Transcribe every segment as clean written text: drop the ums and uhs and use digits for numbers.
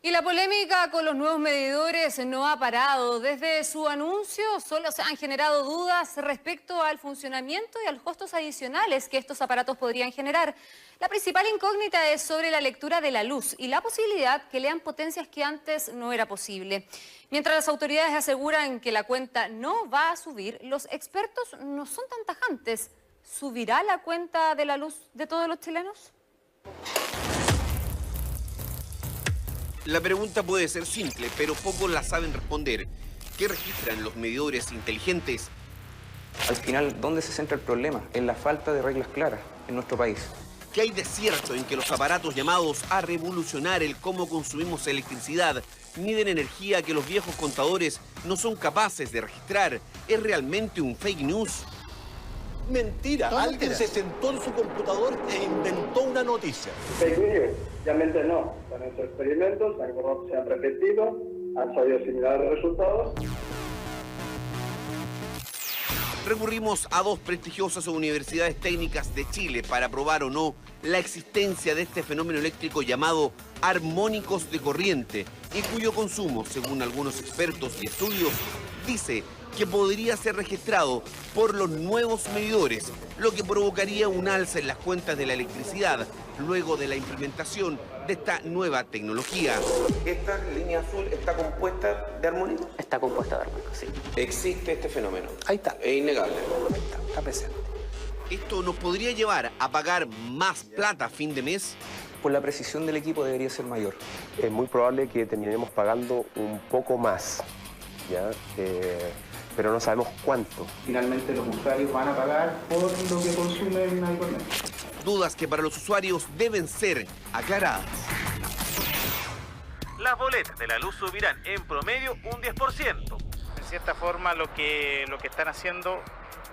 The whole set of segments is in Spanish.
Y la polémica con los nuevos medidores no ha parado. Desde su anuncio solo se han generado dudas respecto al funcionamiento y a los costos adicionales que estos aparatos podrían generar. La principal incógnita es sobre la lectura de la luz y la posibilidad que lean potencias que antes no era posible. Mientras las autoridades aseguran que la cuenta no va a subir, los expertos no son tan tajantes. ¿Subirá la cuenta de la luz de todos los chilenos? La pregunta puede ser simple, pero pocos la saben responder. ¿Qué registran los medidores inteligentes? Al final, ¿dónde se centra el problema? En la falta de reglas claras en nuestro país. ¿Qué hay de cierto en que los aparatos llamados a revolucionar el cómo consumimos electricidad miden energía que los viejos contadores no son capaces de registrar? ¿Es realmente un fake news? Mentira. Alguien se sentó en su computador e inventó una noticia. Fake news, obviamente no. Son estos experimentos, se han repetido, han salido similares resultados. Recurrimos a dos prestigiosas universidades técnicas de Chile para probar o no la existencia de este fenómeno eléctrico llamado armónicos de corriente y cuyo consumo, según algunos expertos y estudios, dice que podría ser registrado por los nuevos medidores, lo que provocaría un alza en las cuentas de la electricidad luego de la implementación de esta nueva tecnología. ¿Esta línea azul está compuesta de armónicos? Está compuesta de armónicos, sí. ¿Existe este fenómeno? Ahí está. Es innegable. Ahí está presente. ¿Esto nos podría llevar a pagar más plata a fin de mes? Por la precisión del equipo debería ser mayor. Es muy probable que terminemos pagando un poco más, ¿ya? Pero no sabemos cuánto. Finalmente los usuarios van a pagar por lo que consumen habitualmente. Dudas que para los usuarios deben ser aclaradas. Las boletas de la luz subirán en promedio un 10%. En cierta forma lo que están haciendo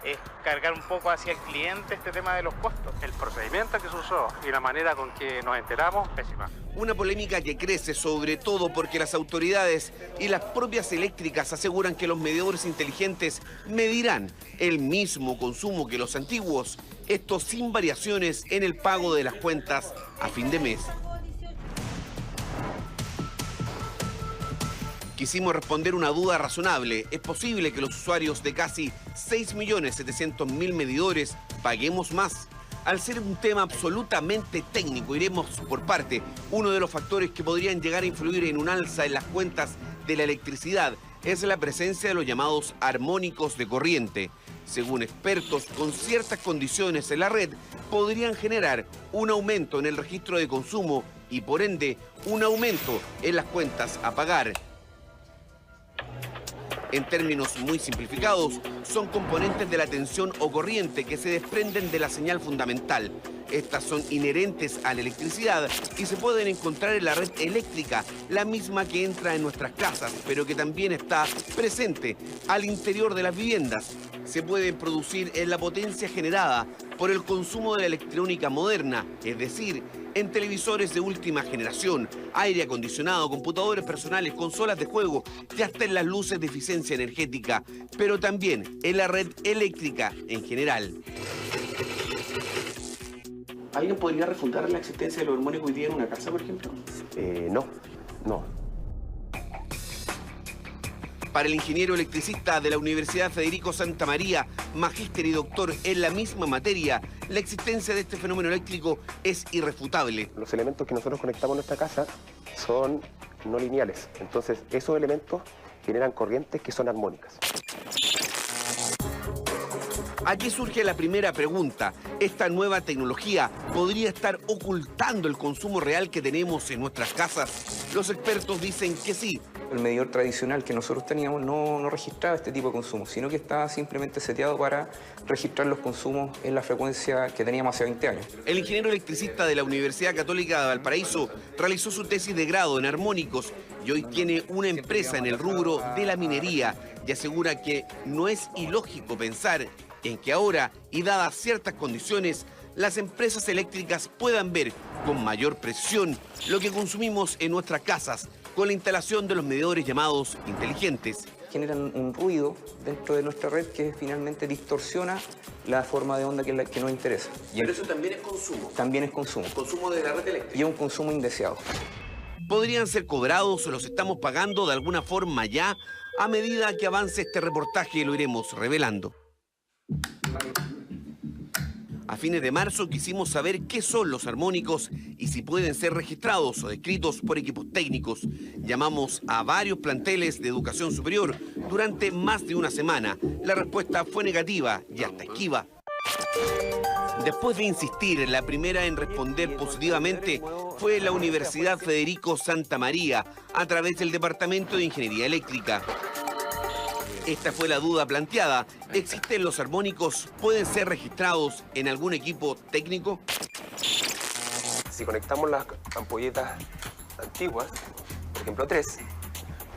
es cargar un poco hacia el cliente este tema de los costos. El procedimiento que se usó y la manera con que nos enteramos, pésima. Una polémica que crece sobre todo porque las autoridades y las propias eléctricas aseguran que los medidores inteligentes medirán el mismo consumo que los antiguos, esto sin variaciones en el pago de las cuentas a fin de mes. Quisimos responder una duda razonable. ¿Es posible que los usuarios de casi 6.700.000 medidores paguemos más? Al ser un tema absolutamente técnico, iremos por parte. Uno de los factores que podrían llegar a influir en un alza en las cuentas de la electricidad es la presencia de los llamados armónicos de corriente. Según expertos, con ciertas condiciones en la red, podrían generar un aumento en el registro de consumo y, por ende, un aumento en las cuentas a pagar. En términos muy simplificados, son componentes de la tensión o corriente que se desprenden de la señal fundamental. Estas son inherentes a la electricidad y se pueden encontrar en la red eléctrica, la misma que entra en nuestras casas, pero que también está presente al interior de las viviendas. Se pueden producir en la potencia generada por el consumo de la electrónica moderna, es decir, en televisores de última generación, aire acondicionado, computadores personales, consolas de juego y hasta en las luces de eficiencia energética, pero también en la red eléctrica en general. ¿Alguien podría refutar la existencia de los armónicos hoy día en una casa, por ejemplo? No. Para el ingeniero electricista de la Universidad Federico Santa María, magíster y doctor en la misma materia, la existencia de este fenómeno eléctrico es irrefutable. Los elementos que nosotros conectamos en nuestra casa son no lineales. Entonces, esos elementos generan corrientes que son armónicas. Aquí surge la primera pregunta. ¿Esta nueva tecnología podría estar ocultando el consumo real que tenemos en nuestras casas? Los expertos dicen que sí. El medidor tradicional que nosotros teníamos no registraba este tipo de consumo, sino que estaba simplemente seteado para registrar los consumos en la frecuencia que teníamos hace 20 años. El ingeniero electricista de la Universidad Católica de Valparaíso realizó su tesis de grado en armónicos y hoy tiene una empresa en el rubro de la minería y asegura que no es ilógico pensar en que ahora, y dadas ciertas condiciones, las empresas eléctricas puedan ver con mayor precisión lo que consumimos en nuestras casas con la instalación de los medidores llamados inteligentes. Generan un ruido dentro de nuestra red que finalmente distorsiona la forma de onda que nos interesa. Pero eso también es consumo. También es consumo. Consumo de la red eléctrica. Y es un consumo indeseado. ¿Podrían ser cobrados o los estamos pagando de alguna forma ya? A medida que avance este reportaje lo iremos revelando. A fines de marzo quisimos saber qué son los armónicos y si pueden ser registrados o descritos por equipos técnicos. Llamamos a varios planteles de educación superior durante más de una semana. La respuesta fue negativa y hasta esquiva. Después de insistir, la primera en responder positivamente fue la Universidad Federico Santa María, a través del Departamento de Ingeniería Eléctrica. Esta fue la duda planteada. ¿Existen los armónicos? ¿Pueden ser registrados en algún equipo técnico? Si conectamos las ampolletas antiguas, por ejemplo 3,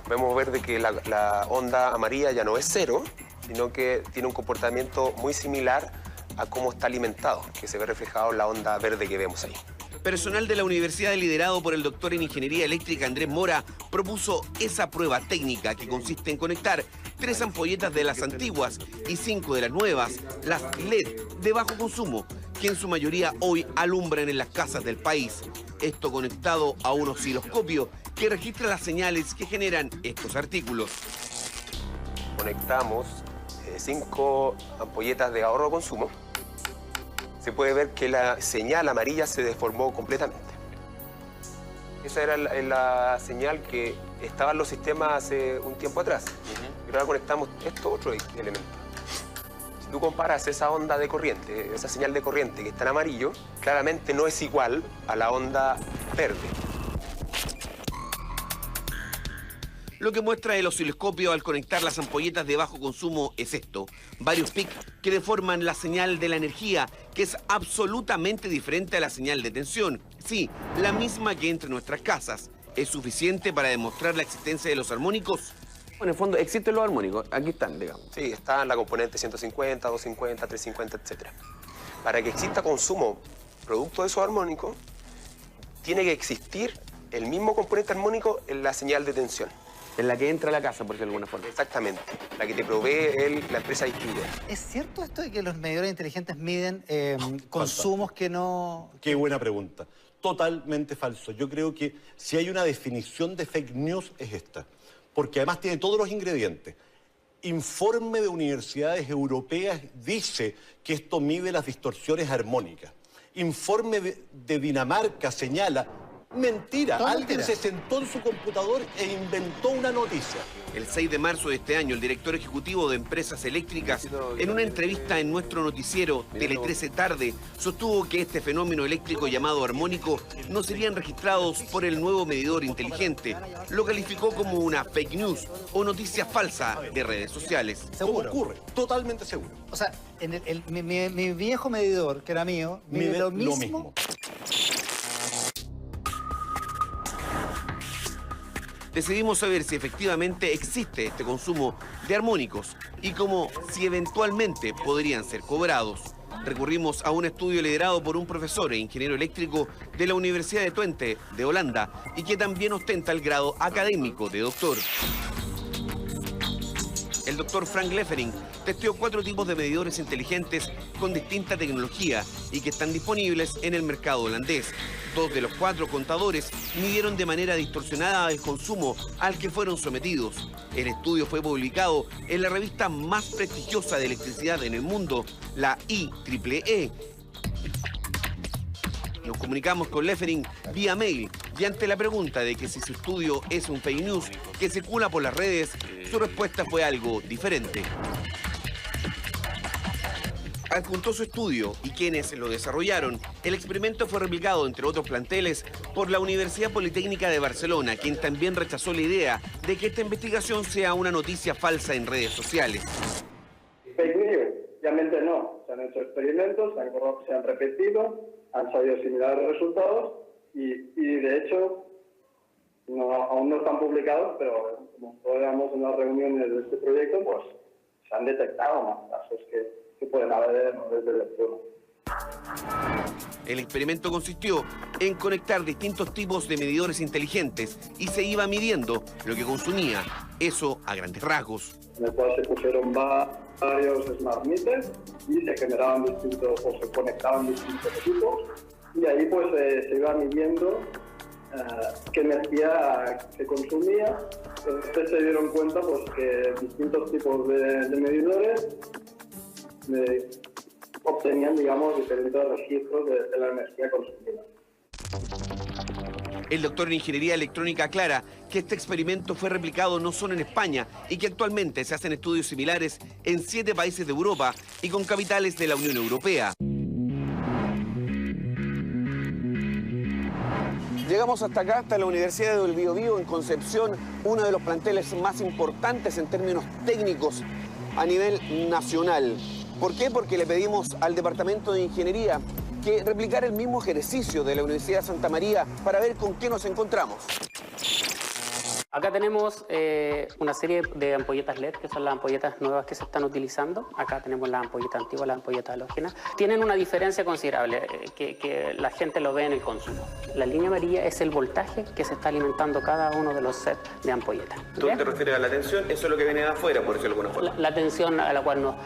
podemos ver de que la onda amarilla ya no es 0, sino que tiene un comportamiento muy similar a cómo está alimentado, que se ve reflejado en la onda verde que vemos ahí. Personal de la universidad, liderado por el doctor en Ingeniería Eléctrica Andrés Mora, propuso esa prueba técnica que consiste en conectar 3 ampolletas de las antiguas y 5 de las nuevas, las LED de bajo consumo, que en su mayoría hoy alumbran en las casas del país. Esto conectado a un osciloscopio que registra las señales que generan estos artículos. Conectamos 5 ampolletas de ahorro consumo. Se puede ver que la señal amarilla se deformó completamente. Esa era la señal que estaba en los sistemas hace un tiempo atrás. Pero ahora conectamos estos otros elementos. Si tú comparas esa onda de corriente, esa señal de corriente que está en amarillo, claramente no es igual a la onda verde. Lo que muestra el osciloscopio al conectar las ampolletas de bajo consumo es esto: varios pics que deforman la señal de la energía, que es absolutamente diferente a la señal de tensión. Sí, la misma que entre nuestras casas. ¿Es suficiente para demostrar la existencia de los armónicos? En el fondo, existen los armónicos. Aquí están, digamos. Sí, está la componente 150, 250, 350, etc. Para que exista consumo producto de esos armónicos, tiene que existir el mismo componente armónico en la señal de tensión. En la que entra a la casa, por decirlo de alguna forma. Exactamente, la que te provee la empresa distribuidora. ¿Es cierto esto de que los medidores inteligentes miden consumos que no...? Qué buena pregunta. Totalmente falso. Yo creo que si hay una definición de fake news es esta, porque además tiene todos los ingredientes. Informe de universidades europeas dice que esto mide las distorsiones armónicas. Informe de Dinamarca señala... Mentira, alguien se sentó en su computador e inventó una noticia. El 6 de marzo de este año, el director ejecutivo de Empresas Eléctricas, en una entrevista en nuestro noticiero Tele 13 Tarde, sostuvo que este fenómeno eléctrico llamado armónico no serían registrados por el nuevo medidor inteligente. Lo calificó como una fake news o noticia falsa de redes sociales. ¿Seguro? ¿Cómo ocurre? Totalmente seguro. O sea, mi viejo medidor, que era mío, mide lo mismo. Decidimos saber si efectivamente existe este consumo de armónicos y como si eventualmente podrían ser cobrados. Recurrimos a un estudio liderado por un profesor e ingeniero eléctrico de la Universidad de Twente, de Holanda, y que también ostenta el grado académico de doctor. El doctor Frank Leffering testeó 4 tipos de medidores inteligentes con distinta tecnología y que están disponibles en el mercado holandés. 2 de los 4 contadores midieron de manera distorsionada el consumo al que fueron sometidos. El estudio fue publicado en la revista más prestigiosa de electricidad en el mundo, la IEEE. Nos comunicamos con Leffering vía mail y ante la pregunta de que si su estudio es un fake news que circula por las redes, su respuesta fue algo diferente. Adjuntó su estudio y quienes lo desarrollaron. El experimento fue replicado, entre otros planteles, por la Universidad Politécnica de Barcelona, quien también rechazó la idea de que esta investigación sea una noticia falsa en redes sociales. Fake news, obviamente no. Se han hecho experimentos, se han repetido, han salido similares resultados y de hecho aún no están publicados, pero como veamos en las reuniones de este proyecto, pues se han detectado más casos que pueden haber desde el lectura. El experimento consistió en conectar distintos tipos de medidores inteligentes y se iba midiendo lo que consumía, eso a grandes rasgos. En el cual se pusieron varios smart meters y se generaban distintos, o se conectaban distintos equipos, y ahí pues se iba midiendo qué energía se consumía. Entonces se dieron cuenta pues, que distintos tipos de medidores obtenían, digamos, diferentes registros de la energía consumida. El doctor en Ingeniería Electrónica aclara que este experimento fue replicado no solo en España y que actualmente se hacen estudios similares en 7 países de Europa y con capitales de la Unión Europea. Llegamos hasta acá, hasta la Universidad del Biobío en Concepción, uno de los planteles más importantes en términos técnicos a nivel nacional. ¿Por qué? Porque le pedimos al Departamento de Ingeniería que replicara el mismo ejercicio de la Universidad de Santa María para ver con qué nos encontramos. Acá tenemos una serie de ampolletas LED, que son las ampolletas nuevas que se están utilizando. Acá tenemos las ampolletas antiguas, las ampolletas halógenas. Tienen una diferencia considerable, que la gente lo ve en el consumo. La línea amarilla es el voltaje que se está alimentando cada uno de los sets de ampolletas. ¿Tú te refieres a la tensión? Eso es lo que viene de afuera, por decirlo de alguna forma. La tensión a la cual nos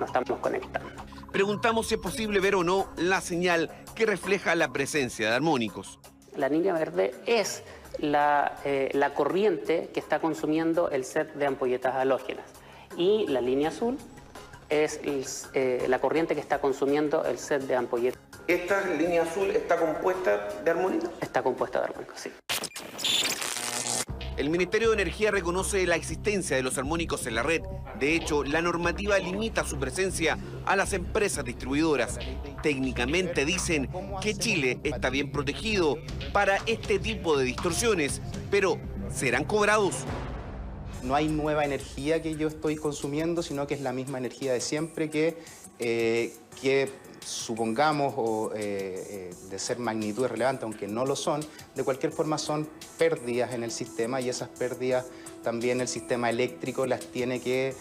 estamos conectando. Preguntamos si es posible ver o no la señal que refleja la presencia de armónicos. La línea verde es la corriente que está consumiendo el set de ampolletas halógenas. Y la línea azul es la corriente que está consumiendo el set de ampolletas. ¿Esta línea azul está compuesta de armónicos? Está compuesta de armónicos, sí. El Ministerio de Energía reconoce la existencia de los armónicos en la red. De hecho, la normativa limita su presencia a las empresas distribuidoras. Técnicamente dicen que Chile está bien protegido para este tipo de distorsiones, pero ¿serán cobrados? No hay nueva energía que yo estoy consumiendo, sino que es la misma energía de siempre que supongamos de ser magnitudes relevantes, aunque no lo son, de cualquier forma son pérdidas en el sistema y esas pérdidas también el sistema eléctrico las tiene que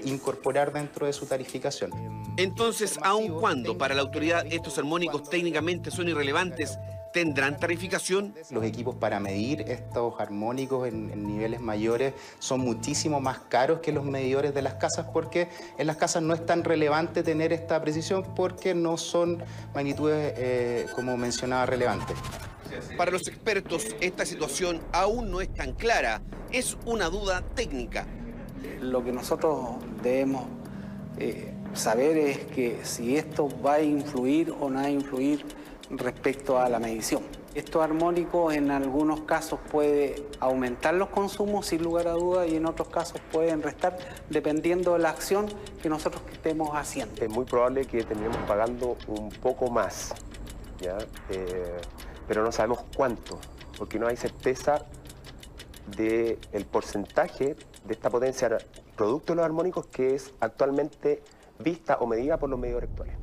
incorporar dentro de su tarificación. Entonces, aun cuando para la autoridad estos armónicos técnicamente son irrelevantes, ¿tendrán tarificación? Los equipos para medir estos armónicos en niveles mayores son muchísimo más caros que los medidores de las casas porque en las casas no es tan relevante tener esta precisión porque no son magnitudes, como mencionaba, relevantes. Para los expertos, esta situación aún no es tan clara. Es una duda técnica. Lo que nosotros debemos saber es que si esto va a influir o no va a influir respecto a la medición. Estos armónicos en algunos casos puede aumentar los consumos sin lugar a dudas y en otros casos pueden restar dependiendo de la acción que nosotros estemos haciendo. Es muy probable que terminemos pagando un poco más, ¿ya? Pero no sabemos cuánto, porque no hay certeza del porcentaje de esta potencia producto de los armónicos que es actualmente vista o medida por los medidores actuales.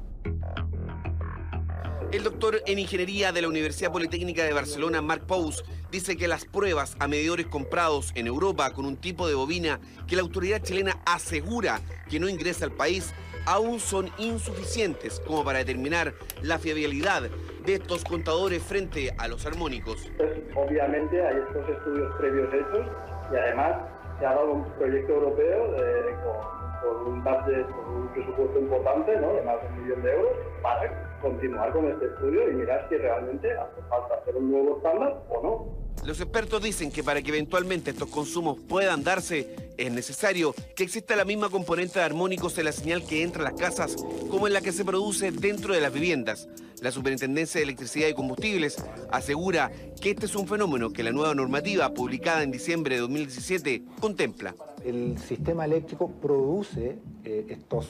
El doctor en Ingeniería de la Universidad Politécnica de Barcelona, Marc Pous, dice que las pruebas a medidores comprados en Europa con un tipo de bobina que la autoridad chilena asegura que no ingresa al país aún son insuficientes como para determinar la fiabilidad de estos contadores frente a los armónicos. Pues, obviamente hay estos estudios previos hechos y además se ha dado un proyecto europeo con un budget, con un presupuesto importante, ¿no?, de más de 1 millón de euros para continuar con este estudio y mirar si realmente hace falta hacer un nuevo estándar o no. Los expertos dicen que para que eventualmente estos consumos puedan darse, es necesario que exista la misma componente de armónicos en la señal que entra a las casas como en la que se produce dentro de las viviendas. La Superintendencia de Electricidad y Combustibles asegura que este es un fenómeno que la nueva normativa publicada en diciembre de 2017 contempla. El sistema eléctrico produce estos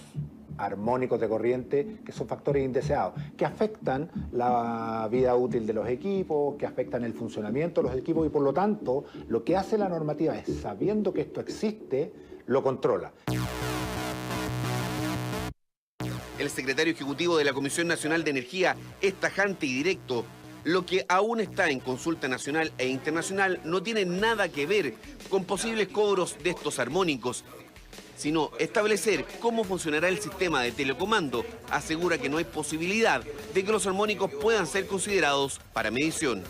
armónicos de corriente que son factores indeseados, que afectan la vida útil de los equipos, que afectan el funcionamiento de los equipos y por lo tanto lo que hace la normativa es, sabiendo que esto existe, lo controla. El secretario ejecutivo de la Comisión Nacional de Energía es tajante y directo. Lo que aún está en consulta nacional e internacional no tiene nada que ver con posibles cobros de estos armónicos, sino establecer cómo funcionará el sistema de telecomando. Asegura que no hay posibilidad de que los armónicos puedan ser considerados para medición.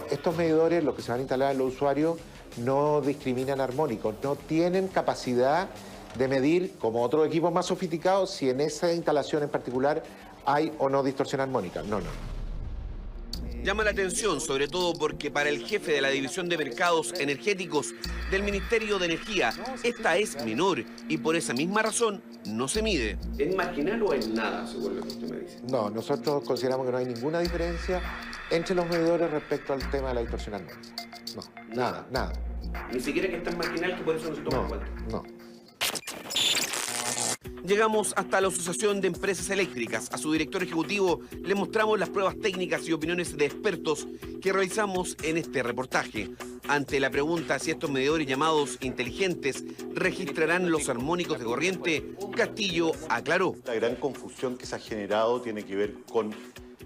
Estos medidores, los que se van a instalar en los usuarios, no discriminan armónicos, no tienen capacidad de medir, como otros equipos más sofisticados, si en esa instalación en particular hay o no distorsión armónica. No. Llama la atención, sobre todo porque para el jefe de la División de Mercados Energéticos del Ministerio de Energía, esta es menor y por esa misma razón no se mide. ¿Es marginal o es nada, según lo que usted me dice? No, nosotros consideramos que no hay ninguna diferencia entre los medidores respecto al tema de la distorsión armónica. No, nada. Ni siquiera que es tan marginal que por eso no se toma en cuenta. No. Llegamos hasta la Asociación de Empresas Eléctricas. A su director ejecutivo le mostramos las pruebas técnicas y opiniones de expertos que realizamos en este reportaje. Ante la pregunta si estos medidores llamados inteligentes registrarán los armónicos de corriente, Castillo aclaró. La gran confusión que se ha generado tiene que ver con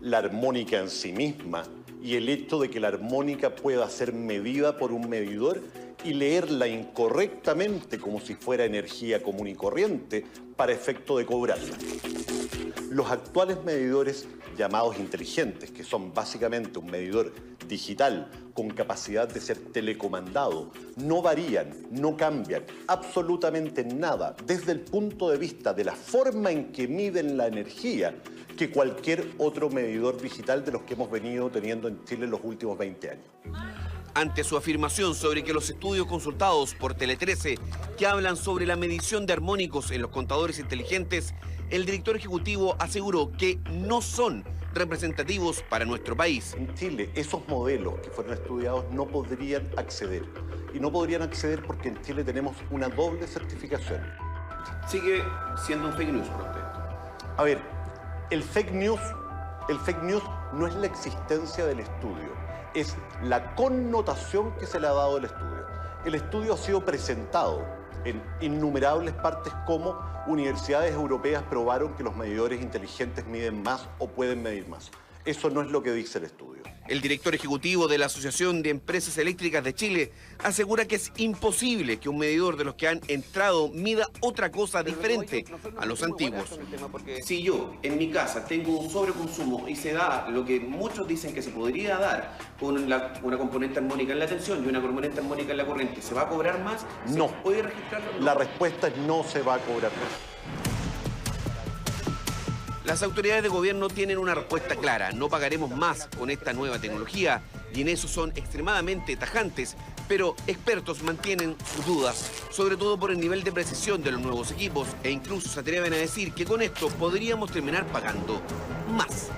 la armónica en sí misma y el hecho de que la armónica pueda ser medida por un medidor y leerla incorrectamente como si fuera energía común y corriente para efecto de cobrarla. Los actuales medidores llamados inteligentes, que son básicamente un medidor digital con capacidad de ser telecomandado, no varían, no cambian absolutamente nada desde el punto de vista de la forma en que miden la energía que cualquier otro medidor digital de los que hemos venido teniendo en Chile en los últimos 20 años. Ante su afirmación sobre que los estudios consultados por Tele 13 que hablan sobre la medición de armónicos en los contadores inteligentes, el director ejecutivo aseguró que no son representativos para nuestro país. En Chile, esos modelos que fueron estudiados no podrían acceder. Y no podrían acceder porque en Chile tenemos una doble certificación. Sigue siendo un fake news para usted. A ver, el fake news no es la existencia del estudio. Es la connotación que se le ha dado al estudio. El estudio ha sido presentado en innumerables partes como universidades europeas probaron que los medidores inteligentes miden más o pueden medir más. Eso no es lo que dice el estudio. El director ejecutivo de la Asociación de Empresas Eléctricas de Chile asegura que es imposible que un medidor de los que han entrado mida otra cosa diferente a los antiguos. Si yo en mi casa tengo un sobreconsumo y se da lo que muchos dicen que se podría dar con una componente armónica en la tensión y una componente armónica en la corriente, ¿se va a cobrar más? No. ¿Se puede registrarlo? No. La respuesta es no se va a cobrar más. Las autoridades de gobierno tienen una respuesta clara. No pagaremos más con esta nueva tecnología y en eso son extremadamente tajantes, pero expertos mantienen sus dudas, sobre todo por el nivel de precisión de los nuevos equipos e incluso se atreven a decir que con esto podríamos terminar pagando más.